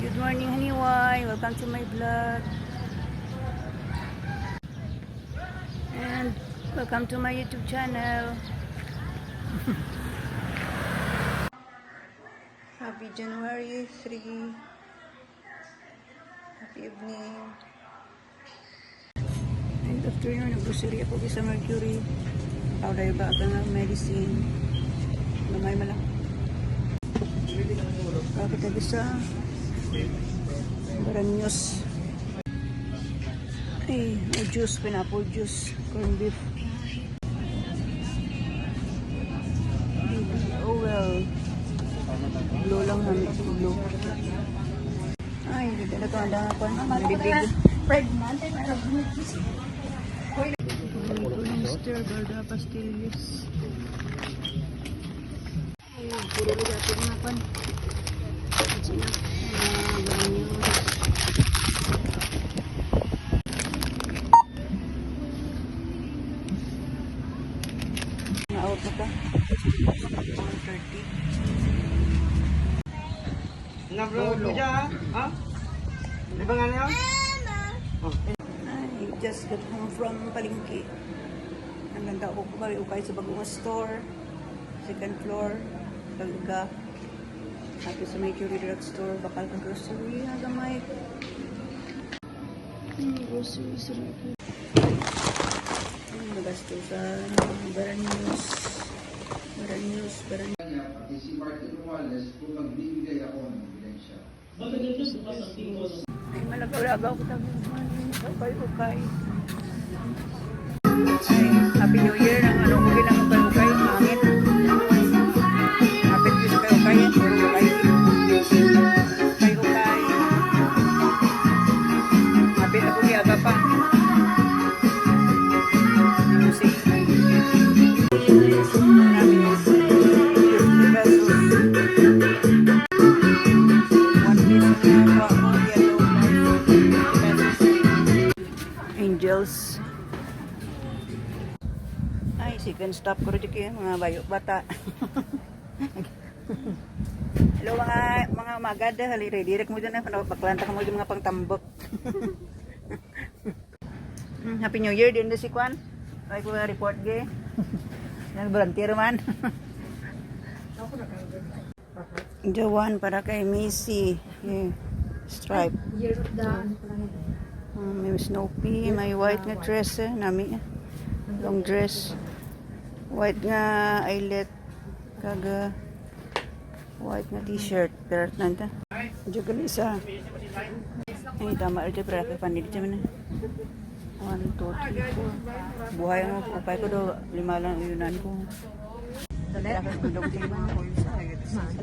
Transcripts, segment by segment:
Good morning, Haniwai. Welcome to my vlog. And welcome to my YouTube channel. Happy January 3. Happy evening. And afternoon, nag-grocery ako sa Mercury. Kauday ba ka ng medicine? Gamay malang. Bakit na bisa? Barang news. Ay, may juice, pineapple juice, corned beef. Oh well. Blow lang namin. Blow. Ay, hindi na ito. Ang dang ako. Nalibig. Pregnant. Mr. Barda Pastilles. Ay, puro ligat yung mga pan. Sina. Barang news. Na-out na ka. 1:30. Na-vlog mo dyan, ha? Di ba nga na yun? I just got home from Palengke. Ang ganda ako ukay sa bagong store. Second floor. Taluga. Happy sa Mercury Drugstore. Bakal ka grocery. Hagamay. Grocery sa Mercury. Magasto sa Barang News. Barang News. Barang Pati si Martin Romualdez kung magbibigay ako ng ebidensya. ay malagaw-lagaw ko tabi. Ukay-ukay. Happy New Year. Ang ano ko ginang ukay-ukay. Hangin. Happy New Year sa ukay-ukay. Ukay-ukay. Ukay-ukay. Happy na po niyaga pa. Music. Angels. Ay, second stop ko rin kayo, mga bayo bata. Hello mga magad, halire direct mo dyan na paklanta ka mo dyan mga pangtambok. Happy New Year din na si Kwan. Ay ko report gay. Yan volunteer man. Jawan para kay Missy. Stripe. Year of the May Snoopy, may white nga dress nami. Long dress. White nga eyelet. Kaga white nga t-shirt. Pero nanta. Diyo isa. Ay, tama rin para kay panit siya man. 1, 2, 3, 4. Buhay ang upay ko do. 5 lang yunan ko. Ano,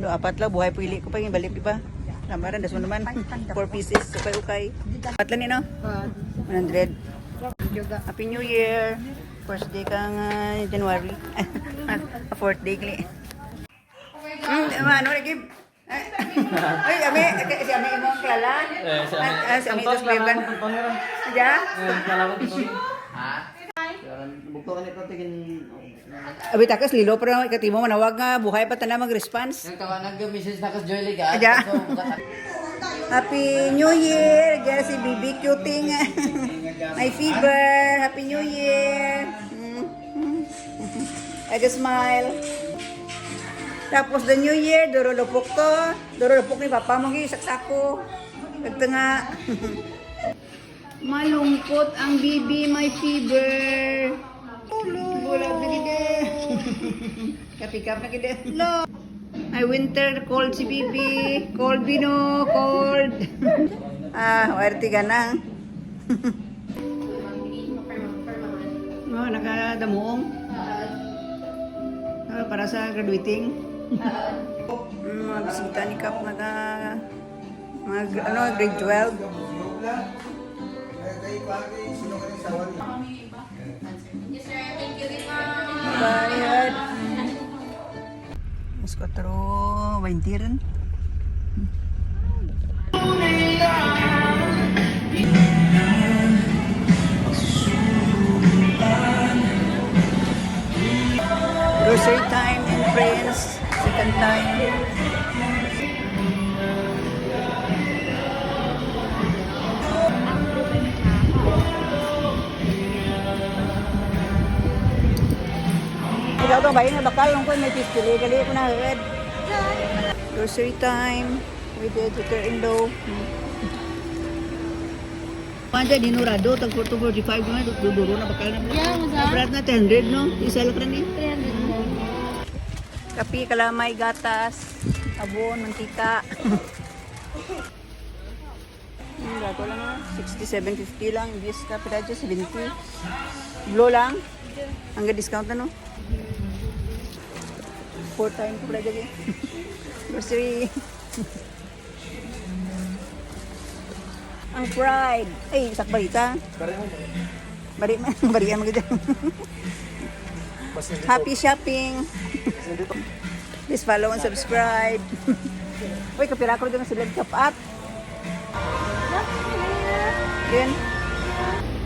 4 lang. Buhay pili ko pa yung balik di ba? Lamaran, das mo naman. 4 pieces. Ukay-ukay. 4 lang yun, no? 100. Happy New Year. First day kang January. 4th day kli. Ano, Regib? Ay, ame, si ame imong klala? Si ame itos beban. Siya? Bukto ka nito tingin... Abi takas lilo pero katimo manawag nga buhay pa tanan mag-response. Nag-message na kas Joy Liga. Aja. Happy New Year. Diyan si Bibi Cuting. May fever. Happy New Year. I just smile. Tapos the New Year, durulupok to. Durulupok ni Papa mo saksako. Nagtanga. Malungkot ang Bibi, may fever. Bulag na gide. Kapikap na gide. No. Ay winter cold si Bibi. Cold bino, cold. Warte ka na. Nakadamuong. Para sa graduating. Mga bisita ni Kap grade 12. Bayad. Mas 4.20 rin. Grocery time and friends. Second time. bayan na bakal lang ko may pistili gali ko na red. Grocery time with the daughter-in-law. Panja dinurado tag 45 na duduro na bakal na. Yeah, masa. Berat na 100 no. Isa lang ni. 300. Kapi, kalamay, gatas, abon, mantika. Gato lang na. 67.50 lang. Ibis ka, pedadyo, 70. Blow lang. Hanggang discount na, no? 4 time ko pala dyan. Grocery. Ang fried. Ay, isak balita. Barihan mo dyan. Happy shopping. Please follow and subscribe. Uy, kapira ko dyan sila kapat. Yan.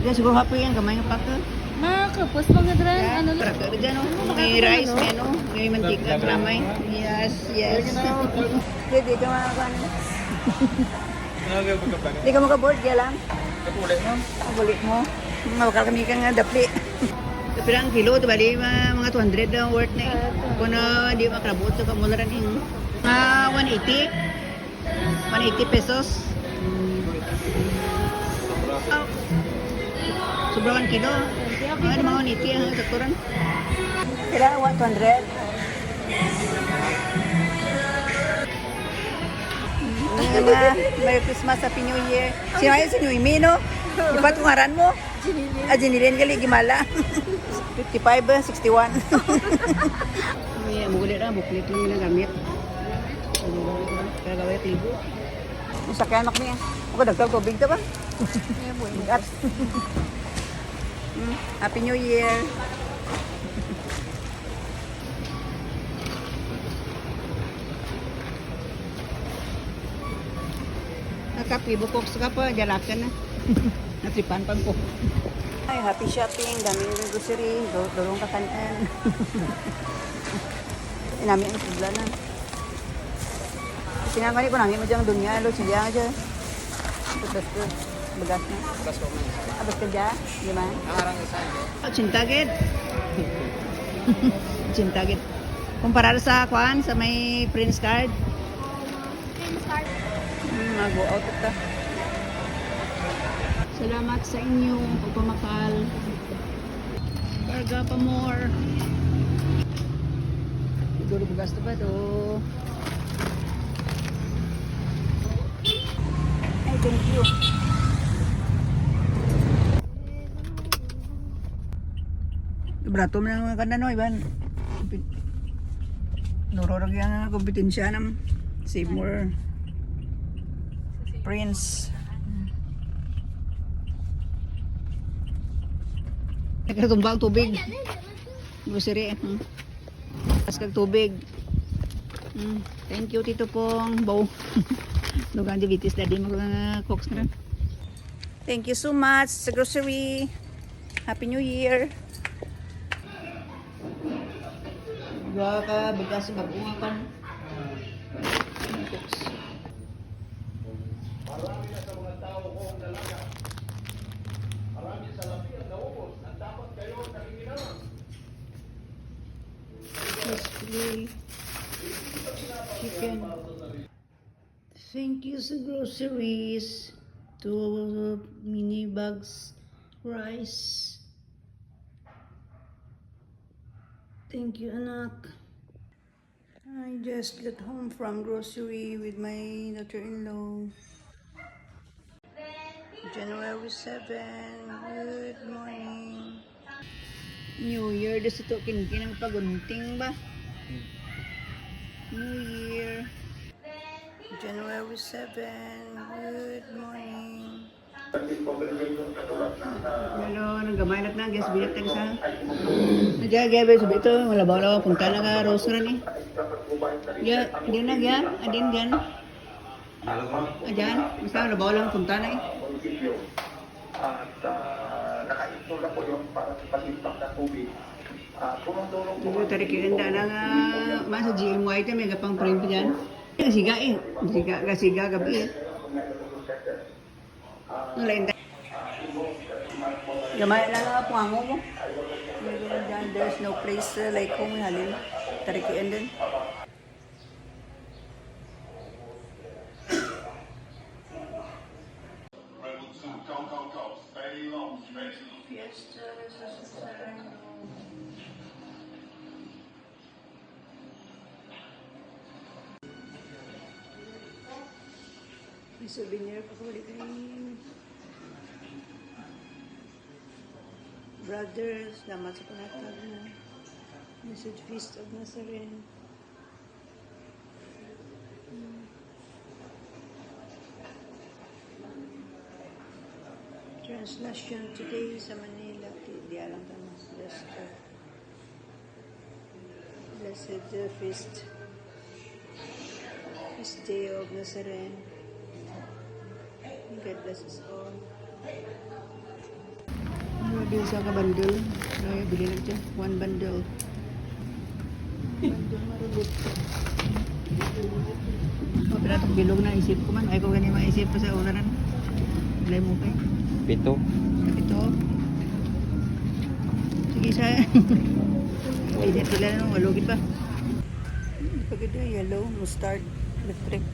Yan, siguro happy yan. Kamay ng paka. Makakapos mga dran. Ano lang. Para ka dyan, no? May rice, may no? May mantika, kalamay. Yes, yes. Hindi ka makakaano. Hindi ka makaboard, kaya lang. Kapulit mo. Mabakal kami ka nga dapli. Kapirang kilo, diba? Di mga 200 na worth na eh. Kung di makrabot, so kamularan yung 180. 180 pesos. Oh. Sobrang kilo. Mga mga 180 ang sakturan. Kailan 100? Merry Christmas, Happy New Year. Sino ayun si Noemi, no? Iba tungaran mo? Jinilin gali, gimala. 55, 61. Muguli na, buklit lang yung gamit. Kaya gawin, libo. Masakyan ako niya. Ako dagdag tubig ka ba? Bigat. Happy New Year. Nakapi, bukok ka pa, jalakan na. Natripan pang ko. Ay, happy shopping, daming grocery, dorong kakantan. Namin ang sigla na. Sinamali ko namin mo dyan dunya, lo, siya dyan. Bagas ko. Bagas na. Bagas ka dyan? Di ba? Oh, cintagid. Cintagid. Kumpara sa kuan, sa may Prince card. Mag-go out ito. Salamat sa inyong pagpamakal. Karga pa more. Siguro bugas na ba ito? Ay, thank you. Brato mo na kanda no, Iban. Nurorog yung kompetensya ng Save More Prince. Nagkatumbang tubig. Grocery. Pas kag tubig. Thank you, Tito Pong. Bow. Lugang diabetes daddy mo mga cooks na. Thank you so much sa grocery. Happy New Year. Gawa ka, bigas mag-unga kan. Cooks. Marami na sa mga tao ko ang dalaga. Marami sa labi ang naubos. Ang dapat kayo nakikinaman. Chicken. Thank you sa groceries. 2 mini bags rice. Thank you, anak. I just got home from grocery with my daughter-in-law. January 7. Good morning. New Year. Dito ito kinang pagunting ba? New Year. January 7. Good morning. Pero nanggamay na guys, bilat na sa. Nagyagaya ba sabi ito, malabaw-law punta na ka Rose na ni. Ya, diyan na gyan, adin gyan. Adyan, basta malabaw lang punta na eh. At nakaintula po yung para sa pag-impact ng tubig. Tulong-tulong po. Ito tarik yung anda na nga, sa GMY ito, may kapang print pa dyan. Kasiga eh, kasiga gabi eh. Nalain tayo. Gamay lang nga pungango mo. There's no place like home halin. Tarikian din. May souvenir pa ko ulit Brothers, salamat sa panatag na Message Feast of Nazarene. Translation today sa Manila. Di alam ka na. Blessed Feast. Feast Day of Nazarene. God bless us all. Grabe sa ka-bundle. Ay, bili na dyan. 1 bundle. Bundle marubot. Oh, pero itong bilog na isip ko man. Ay, ko ganyan maisip pa sa ularan. Bilay mo kayo. 7. Ito. Sige sa... Pinit sila na nung walugin pa. Pagkita, yellow, mustard, electric,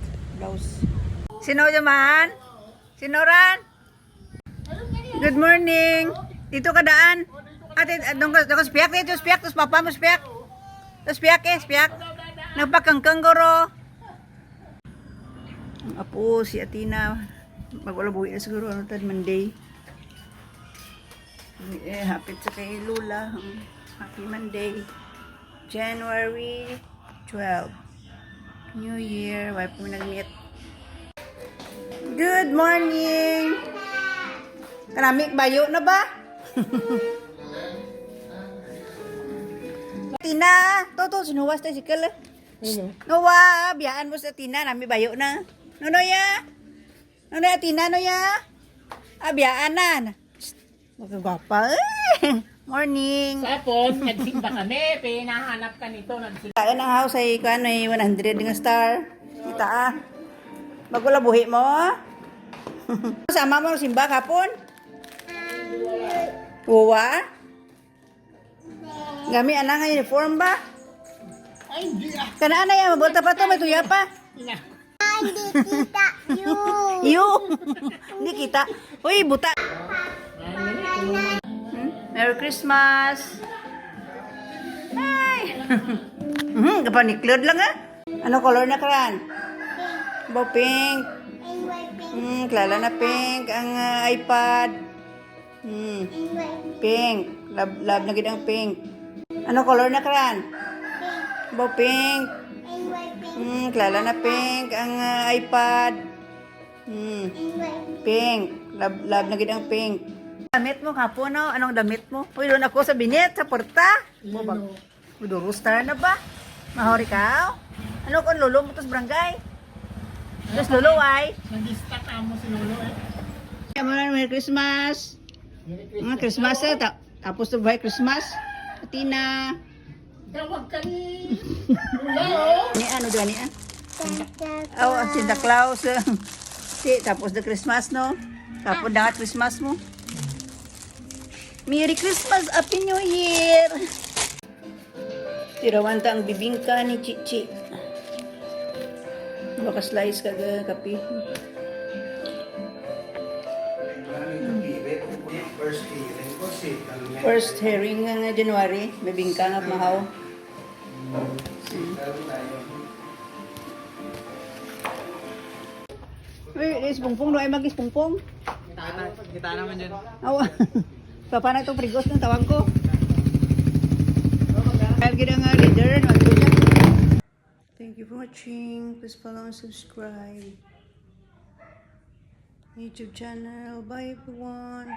blouse. Sino naman? Sino ran? Good morning. Dito ka daan. Ate, doon ka spiak dito, spiak. Tapos papa mo spiak. Tapos spiak spiak. Nagpakangkang goro. Ang apo, si Atina. Magwala buhi na siguro. Ano tad Monday. Hapit sa kay Lula. Happy Monday. January 12. New Year. Why po nag-meet? Good morning! Karami bayo na ba? Tina, to sinuwas tayo si Kala. Nowa, biyaan mo sa Tina, nami bayo na. Nonoya? Nonoya, Tina, noya? Biyaan na. Magagwapa. Morning. Tapos, nagsimba kami, pinahanap ka nito. Kaya ng house ay 100 ng star. Kita Magula buhi mo. Sama mo simba kapon. Uwa. Gami ana nga uniform ba? Ay, hindi ah. Kana ana ya mabolta pa to may tuya pa. Ina. Hindi kita. Yo. Hindi kita. Uy, buta. Merry Christmas. Ay. Kapaniklod lang ah. Ano color na karan? Bo pink. Klala na pink ang iPad. Pink. Love na gid ang pink. Ano color na karan? Bo pink. Klala na pink ang iPad. Pink. Love na gid ang pink. Damit mo kapo no? Anong damit mo? Uy, doon ako sa binet sa porta. Udurustar na ba? Mahori ka? Ano kung lolo mo tos barangay? Tapos lolo ay? Nag-ista ka mo si Lolo eh. Kaya mo na Merry Christmas. Mga Christmas eh. Tapos na buhay Christmas. Atina. Tawag ka ni Lolo. Ni ano dyan niya? Oh, Santa Claus. Tapos na Christmas no? Tapos na Christmas mo. Merry Christmas, Happy New Year! Tirawanta ang bibingka ni Chichi. Baka slice ka kapi. First herring nga January, bibingka nga mahaw. Uy, ispungpong, no ay mag-ispungpong. Kita naman dyan. Awa. Paano itong prigos ng tawag ko? Kaya gina nga leader. Thank you for watching. Please follow and subscribe. YouTube channel. Bye everyone.